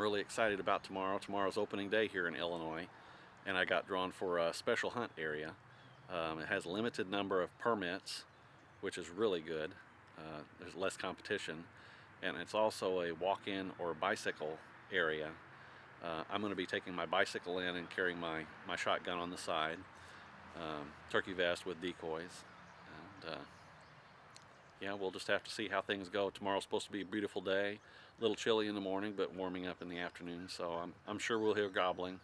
really excited about tomorrow. Tomorrow's opening day here in Illinois, and I got drawn for a special hunt area. It has a limited number of permits, which is really good. There's less competition, and it's also a walk-in or bicycle area. I'm going to be taking my bicycle in and carrying my shotgun on the side, turkey vest with decoys, and yeah, we'll just have to see how things go. Tomorrow's supposed to be a beautiful day, a little chilly in the morning, but warming up in the afternoon, so I'm sure we'll hear gobbling.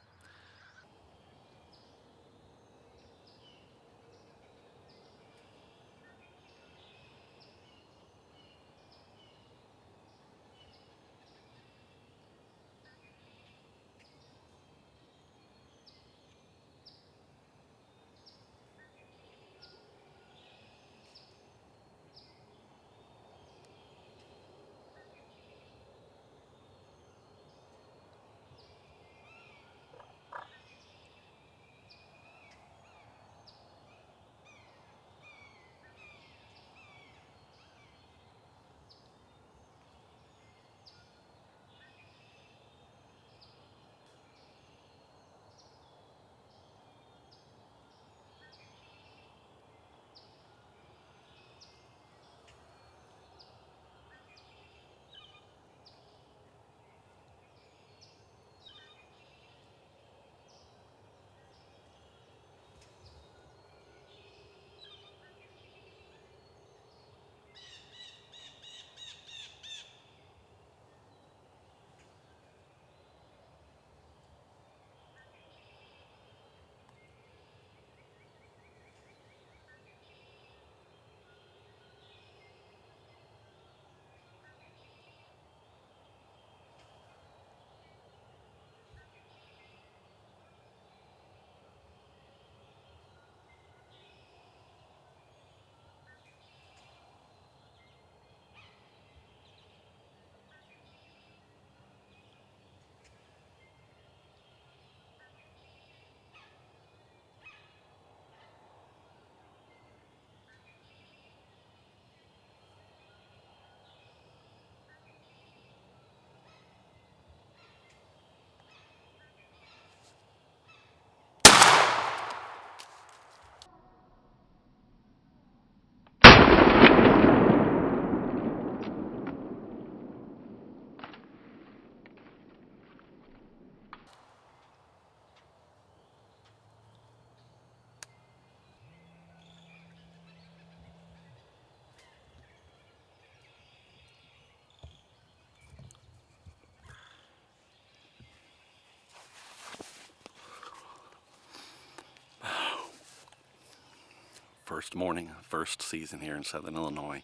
First morning, first season here in Southern Illinois.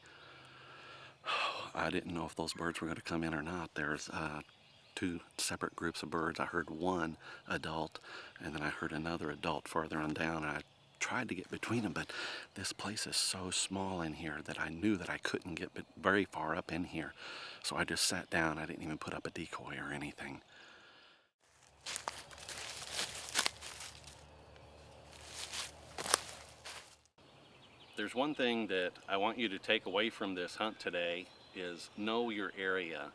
I didn't know if those birds were going to come in or not. There's two separate groups of birds. I heard one adult, and then I heard another adult farther on down, and I tried to get between them, but this place is so small in here that I knew that I couldn't get very far up in here. So I just sat down. I didn't even put up a decoy or anything. There's one thing that I want you to take away from this hunt today is know your area.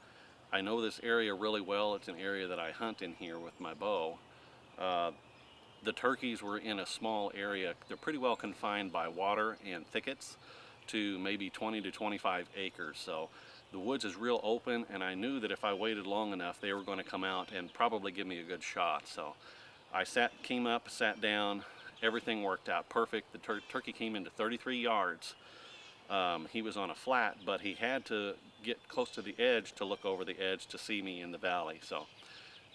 I know this area really well. It's an area that I hunt in here with my bow. The turkeys were in a small area. They're pretty well confined by water and thickets to maybe 20 to 25 acres. So the woods is real open, and I knew that if I waited long enough, they were going to come out and probably give me a good shot. So I came up, sat down. Everything worked out perfect. The turkey came into 33 yards. He was on a flat, but he had to get close to the edge to look over the edge to see me in the valley. So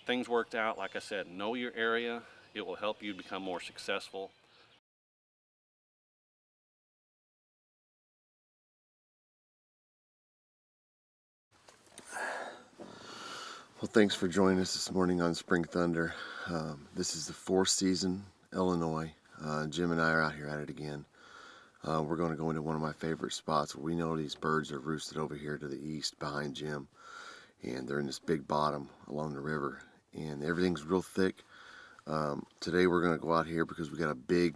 things worked out. Like I said, know your area. It will help you become more successful. Well, thanks for joining us this morning on Spring Thunder. This is the fourth season, Illinois. Jim and I are out here at it again. We're going to go into one of my favorite spots. We know these birds are roosted over here to the east behind Jim, and they're in this big bottom along the river, and everything's real thick. Today we're going to go out here because we got a big,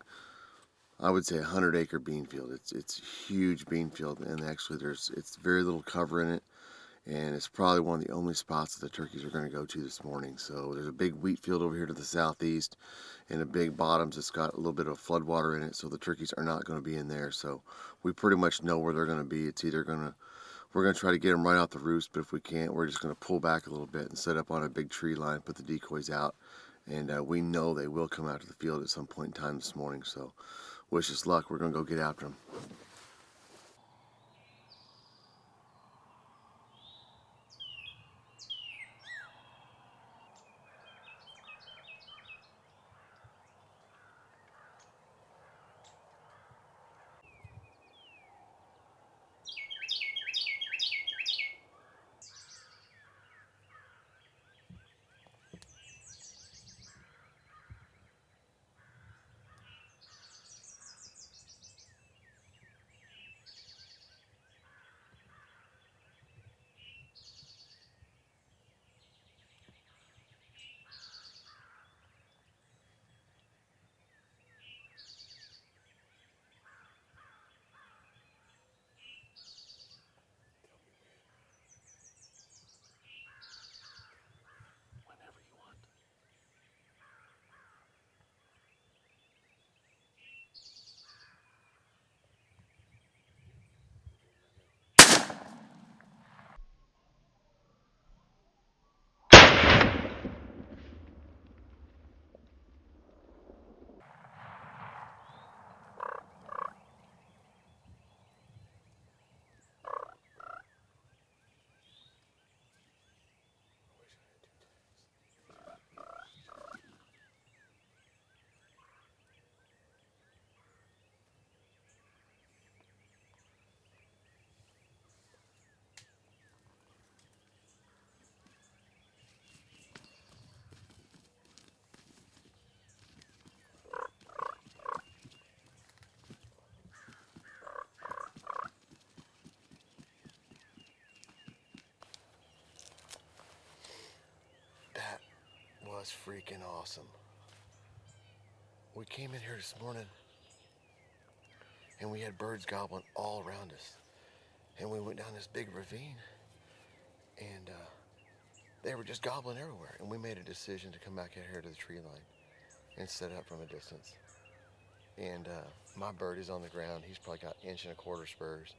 I would say 100-acre bean field. It's a huge bean field, and actually it's very little cover in it. and it's probably one of the only spots that the turkeys are going to go to this morning. So there's a big wheat field over here to the southeast, and a big bottoms that's got a little bit of floodwater in it, so the turkeys are not going to be in there. So we pretty much know where they're going to be. It's either we're going to try to get them right out the roost, but if we can't, we're just going to pull back a little bit and set up on a big tree line, put the decoys out, and we know they will come out to the field at some point in time this morning. So wish us luck. We're going to go get after them. Whenever you want. That was freaking awesome. We came in here this morning and we had birds gobbling all around us. And we went down this big ravine and they were just gobbling everywhere. And we made a decision to come back out here to the tree line and set up from a distance. And my bird is on the ground. He's probably got 1.25 inch spurs.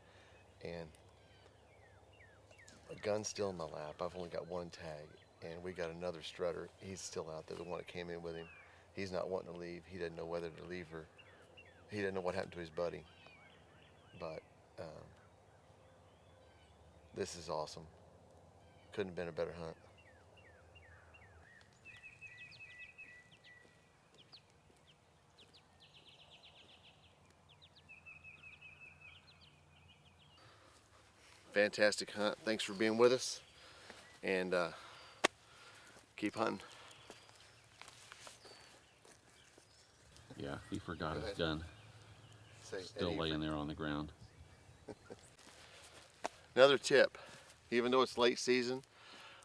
And a gun's still in my lap. I've only got one tag. And we got another strutter. He's still out there, the one that came in with him. He's not wanting to leave. He doesn't know whether to leave or he doesn't know what happened to his buddy. But this is awesome. Couldn't have been a better hunt. Fantastic hunt. Thanks for being with us. And keep hunting. Yeah, he forgot his gun. Still laying there on the ground. Another tip, even though it's late season,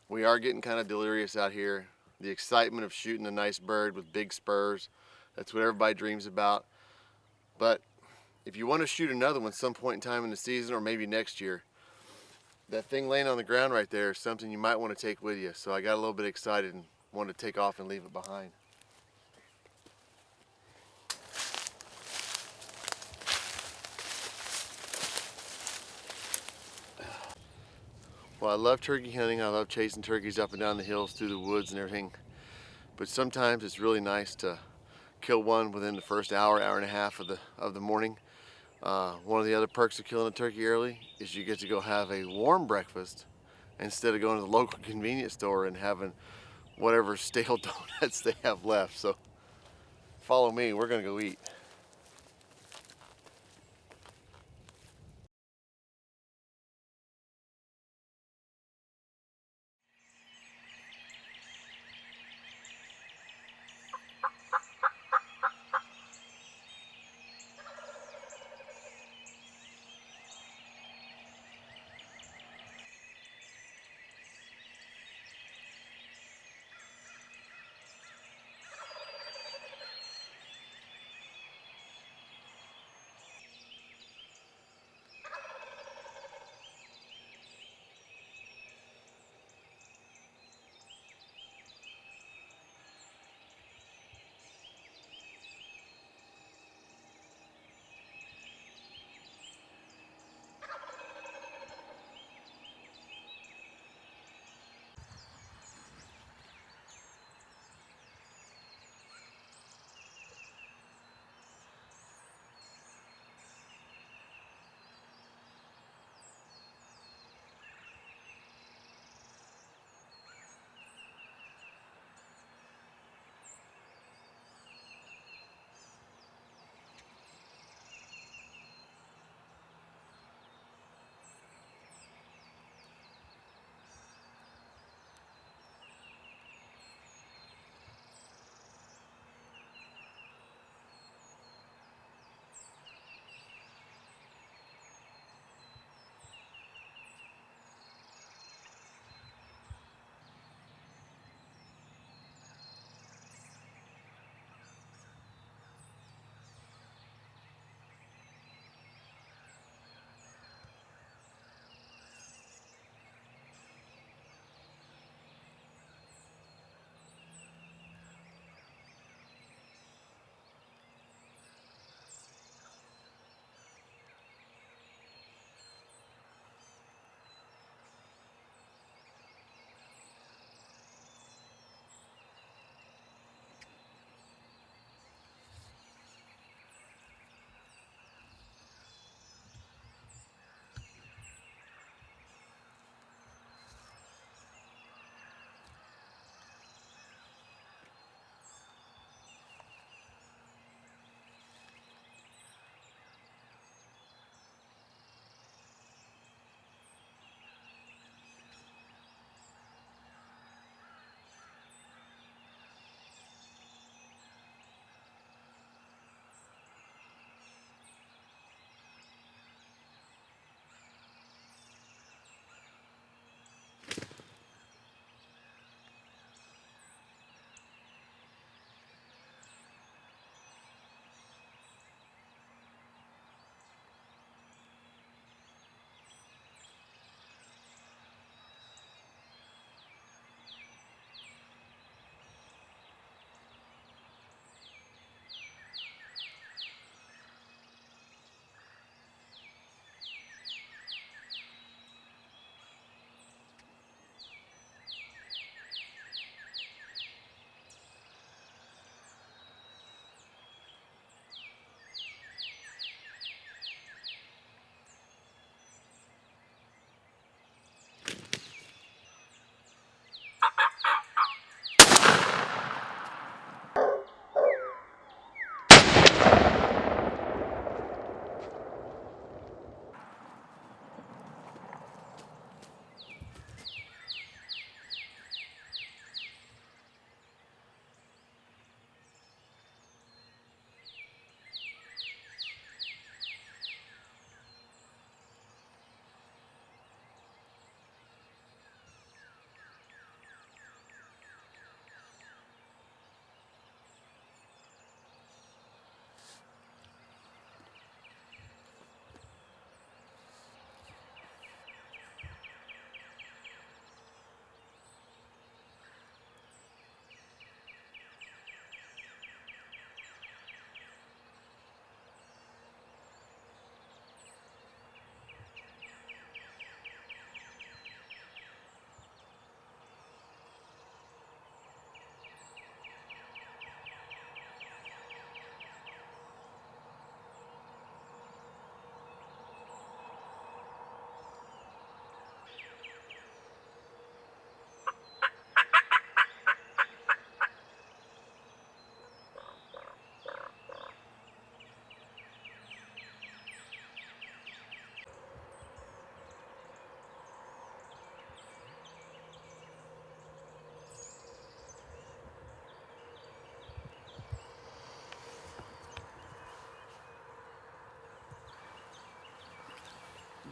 we are getting kind of delirious out here. The excitement of shooting a nice bird with big spurs, that's what everybody dreams about. But if you want to shoot another one some point in time in the season or maybe next year, that thing laying on the ground right there is something you might want to take with you. So I got a little bit excited and wanted to take off and leave it behind. Well, I love turkey hunting. I love chasing turkeys up and down the hills through the woods and everything. But sometimes it's really nice to kill one within the first hour, hour and a half of the morning. One of the other perks of killing a turkey early is you get to go have a warm breakfast instead of going to the local convenience store and having whatever stale donuts they have left. So follow me, we're gonna go eat.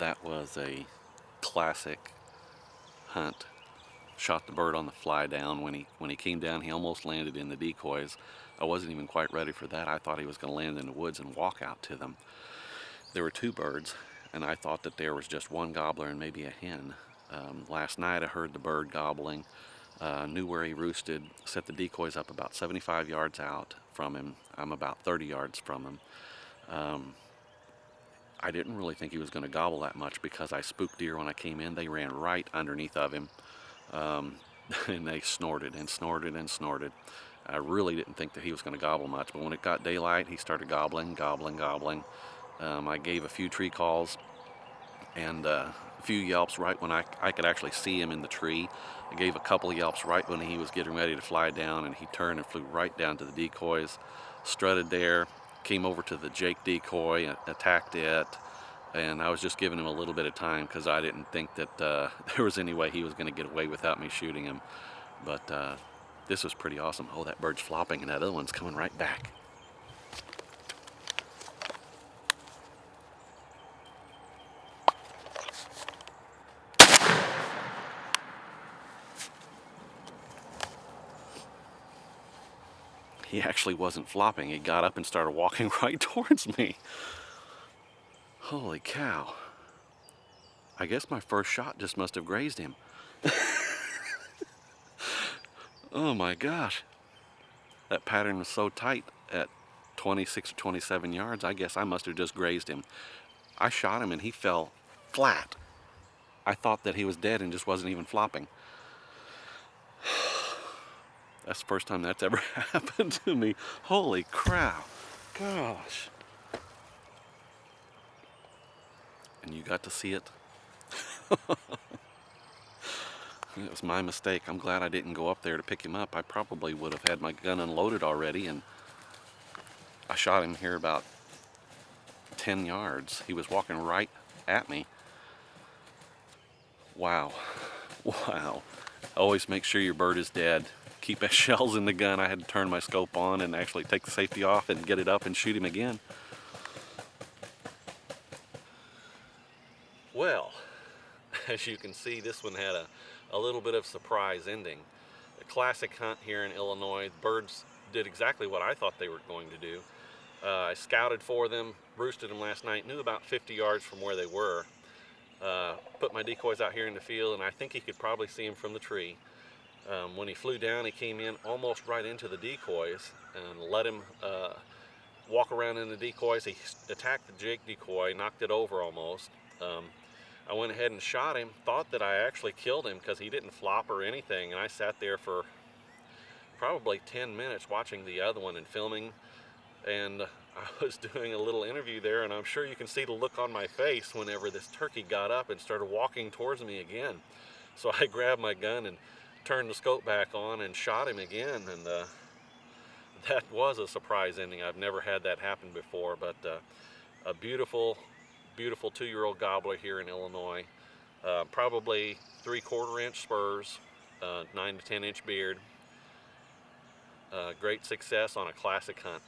That was a classic hunt. Shot the bird on the fly down. When he came down, he almost landed in the decoys. I wasn't even quite ready for that. I thought he was going to land in the woods and walk out to them. There were two birds, and I thought that there was just one gobbler and maybe a hen. Last night I heard the bird gobbling, knew where he roosted, set the decoys up about 75 yards out from him. I'm about 30 yards from him. I didn't really think he was going to gobble that much because I spooked deer when I came in. They ran right underneath of him, and they snorted and snorted and snorted. I really didn't think that he was going to gobble much, but when it got daylight, he started gobbling, gobbling, gobbling. I gave a few tree calls and a few yelps right when I could actually see him in the tree. I gave a couple of yelps right when he was getting ready to fly down, and he turned and flew right down to the decoys, strutted there, came over to the Jake decoy, attacked it, and I was just giving him a little bit of time because I didn't think that there was any way he was going to get away without me shooting him. But this was pretty awesome. Oh, that bird's flopping, and that other one's coming right back. He actually wasn't flopping. He got up and started walking right towards me. Holy cow. I guess my first shot just must have grazed him. Oh my gosh. That pattern was so tight at 26 or 27 yards, I guess I must have just grazed him. I shot him and he fell flat. I thought that he was dead and just wasn't even flopping. That's the first time that's ever happened to me. Holy crap. Gosh. And you got to see it. It was my mistake. I'm glad I didn't go up there to pick him up. I probably would have had my gun unloaded already, and I shot him here about 10 yards. He was walking right at me. Wow. Wow. Always make sure your bird is dead. Keep shells in the gun. I had to turn my scope on and actually take the safety off and get it up and shoot him again. Well, as you can see, this one had a little bit of surprise ending. A classic hunt here in Illinois. The birds did exactly what I thought they were going to do. I scouted for them, roosted them last night, knew about 50 yards from where they were. Put my decoys out here in the field, and I think he could probably see them from the tree. When he flew down, he came in almost right into the decoys and let him walk around in the decoys. He attacked the Jake decoy, knocked it over almost. I went ahead and shot him, thought that I actually killed him because he didn't flop or anything, and I sat there for probably 10 minutes watching the other one and filming, and I was doing a little interview there, and I'm sure you can see the look on my face whenever this turkey got up and started walking towards me again. So I grabbed my gun and turned the scope back on and shot him again, and that was a surprise ending. I've never had that happen before, but a beautiful 2-year-old gobbler here in Illinois. Probably 3/4 inch spurs, 9 to 10 inch beard. Great success on a classic hunt.